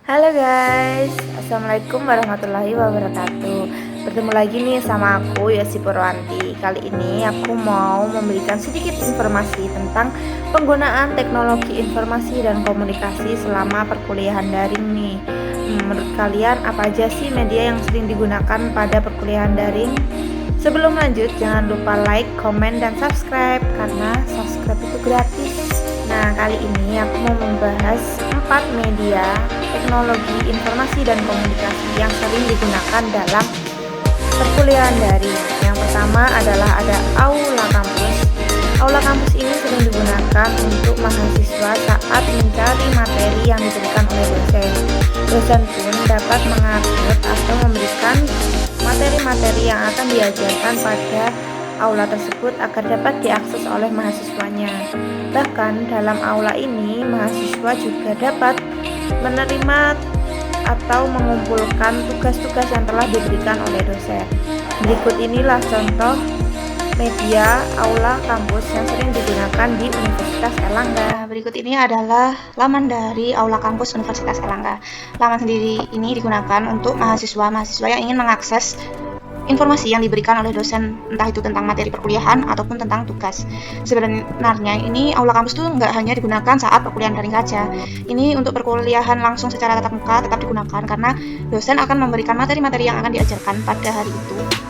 Halo guys, Assalamualaikum warahmatullahi wabarakatuh. Bertemu lagi nih sama aku Yosi Purwanti. Kali ini aku mau memberikan sedikit informasi tentang penggunaan teknologi informasi dan komunikasi selama perkuliahan daring nih. Menurut kalian apa aja sih media yang sering digunakan pada perkuliahan daring? Sebelum lanjut, jangan lupa like, komen, dan subscribe karena subscribe itu gratis. Nah, kali ini aku mau membahas 4 media teknologi informasi dan komunikasi yang sering digunakan dalam perkuliahan daring. Yang pertama adalah ada Aula Kampus. Aula Kampus ini sering digunakan untuk mahasiswa saat mencari materi yang diberikan oleh dosen. Dosen pun dapat mengatur atau memberikan materi-materi yang akan diajarkan pada aula tersebut agar dapat diakses oleh mahasiswanya. Bahkan dalam aula ini, mahasiswa juga dapat menerima atau mengumpulkan tugas-tugas yang telah diberikan oleh dosen. Berikut inilah contoh media aula kampus yang sering digunakan di Universitas Airlangga. Berikut ini adalah laman dari aula kampus Universitas Airlangga. Laman sendiri ini digunakan untuk mahasiswa-mahasiswa yang ingin mengakses informasi yang diberikan oleh dosen, entah itu tentang materi perkuliahan ataupun tentang tugas. Sebenarnya ini aula kampus tuh nggak hanya digunakan saat perkuliahan daring saja. Ini untuk perkuliahan langsung secara tatap muka tetap digunakan karena dosen akan memberikan materi-materi yang akan diajarkan pada hari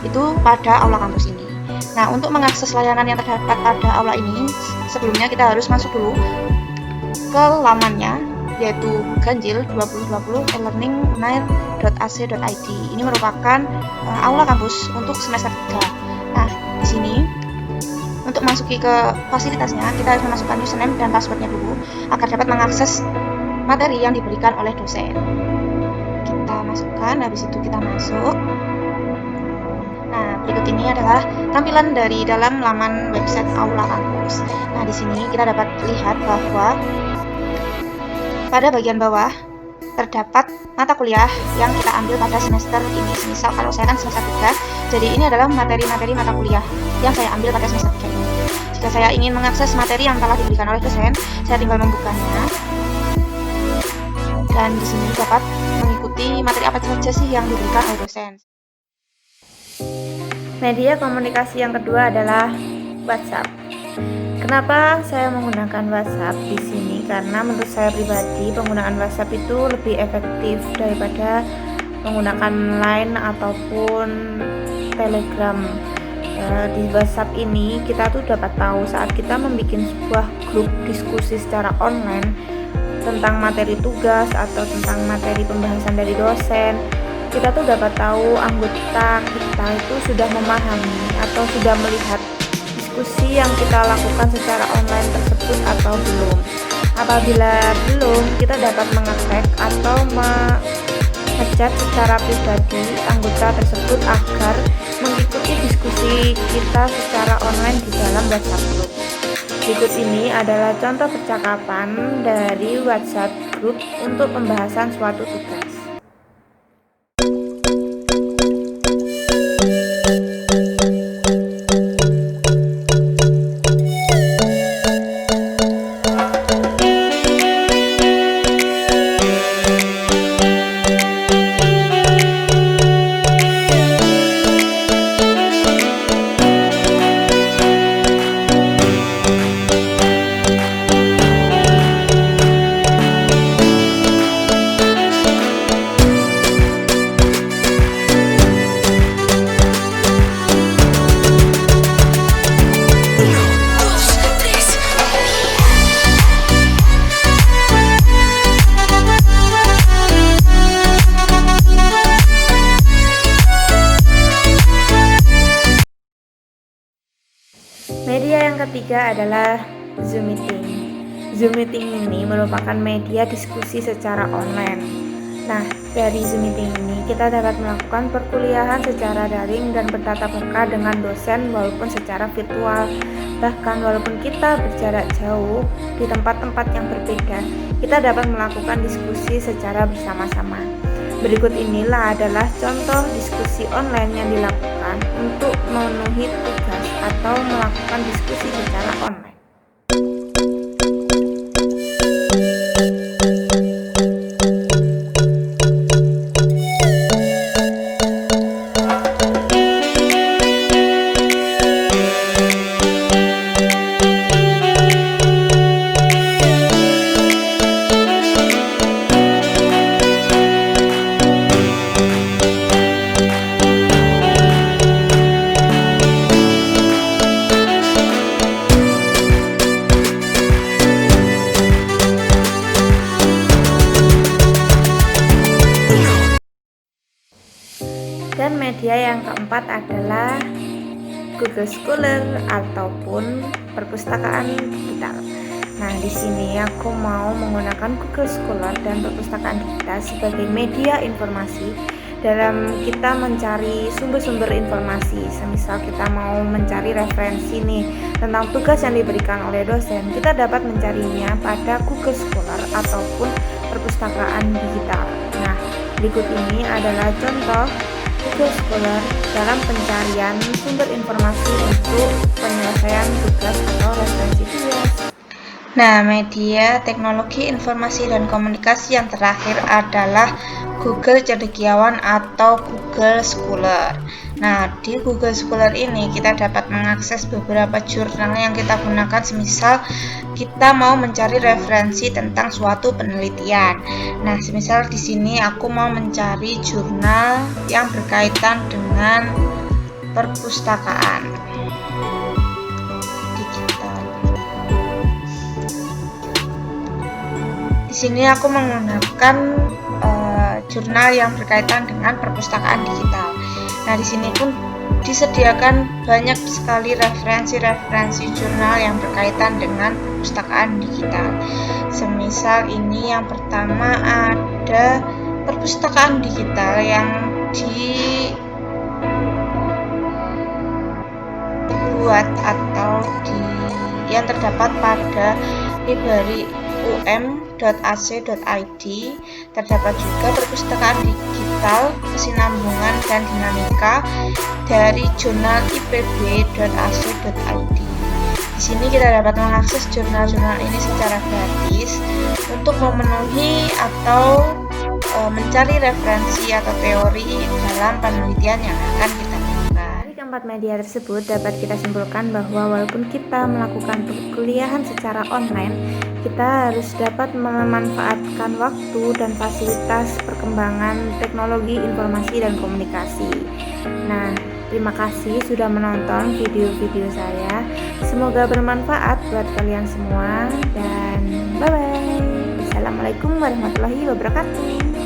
itu pada aula kampus ini. Nah, untuk mengakses layanan yang terdapat pada aula ini, sebelumnya kita harus masuk dulu ke lamannya, yaitu Ganjil 2020 elearning.unair.ac.id. Ini merupakan aula kampus untuk semester 3. Nah, di sini untuk masuki ke fasilitasnya, kita harus memasukkan username dan passwordnya dulu agar dapat mengakses materi yang diberikan oleh dosen. Kita masukkan, habis itu kita masuk. Nah, berikut ini adalah tampilan dari dalam laman website aula kampus. Nah, di sini kita dapat lihat bahwa pada bagian bawah terdapat mata kuliah yang kita ambil pada semester ini. Misal kalau saya kan semester 3, jadi ini adalah materi-materi mata kuliah yang saya ambil pada semester 3 ini. Jika saya ingin mengakses materi yang telah diberikan oleh dosen, saya tinggal membukanya. Dan di sini dapat mengikuti materi apa saja sih yang diberikan oleh dosen. Media komunikasi yang kedua adalah WhatsApp. Kenapa saya menggunakan WhatsApp di sini? Karena menurut saya pribadi penggunaan WhatsApp itu lebih efektif daripada menggunakan Line ataupun Telegram. Di WhatsApp ini kita tuh dapat tahu saat kita membuat sebuah grup diskusi secara online tentang materi tugas atau tentang materi pembahasan dari dosen, kita tuh dapat tahu anggota kita itu sudah memahami atau sudah melihat diskusi yang kita lakukan secara online tersebut atau belum. Apabila belum, kita dapat mengecek atau mengechat secara pribadi anggota tersebut agar mengikuti diskusi kita secara online di dalam WhatsApp group. Berikut ini adalah contoh percakapan dari WhatsApp group untuk pembahasan suatu tugas. Media yang ketiga adalah Zoom Meeting. Zoom Meeting ini merupakan media diskusi secara online. Nah, dari Zoom Meeting ini kita dapat melakukan perkuliahan secara daring dan bertatap muka dengan dosen walaupun secara virtual. Bahkan walaupun kita berjarak jauh di tempat-tempat yang berbeda, kita dapat melakukan diskusi secara bersama-sama. Berikut inilah adalah contoh diskusi online yang dilakukan untuk memenuhi tugas atau melakukan diskusi secara online. media yang keempat adalah Google Scholar ataupun perpustakaan digital. Nah, di sini aku mau menggunakan Google Scholar dan perpustakaan digital sebagai media informasi dalam kita mencari sumber-sumber informasi. Semisal kita mau mencari referensi nih tentang tugas yang diberikan oleh dosen, kita dapat mencarinya pada Google Scholar ataupun perpustakaan digital. Nah, berikut ini adalah contoh Google Scholar dalam pencarian sumber informasi untuk penyelesaian tugas atau referensi tugas. Nah, media teknologi informasi dan komunikasi yang terakhir adalah Google Cendekiawan atau Google Scholar. Nah, di Google Scholar ini kita dapat mengakses beberapa jurnal yang kita gunakan semisal kita mau mencari referensi tentang suatu penelitian. Nah, semisal di sini aku mau mencari jurnal yang berkaitan dengan perpustakaan digital. Di sini aku menggunakan jurnal yang berkaitan dengan perpustakaan digital. Nah, di sini pun disediakan banyak sekali referensi jurnal yang berkaitan dengan perpustakaan digital. Semisal ini yang pertama ada perpustakaan digital yang dibuat atau yang terdapat pada library um.ac.id. Terdapat juga perpustakaan digital kesinambungan dan dinamika dari jurnal ipb.ac.id. Di sini kita dapat mengakses jurnal-jurnal ini secara gratis untuk memenuhi atau mencari referensi atau teori dalam penelitian yang akan kita lakukan. Dari keempat media tersebut dapat kita simpulkan bahwa walaupun kita melakukan perkuliahan secara online, kita harus dapat memanfaatkan waktu dan fasilitas perkembangan teknologi informasi dan komunikasi. Nah, terima kasih sudah menonton video-video saya. Semoga bermanfaat buat kalian semua dan bye-bye. Assalamualaikum warahmatullahi wabarakatuh.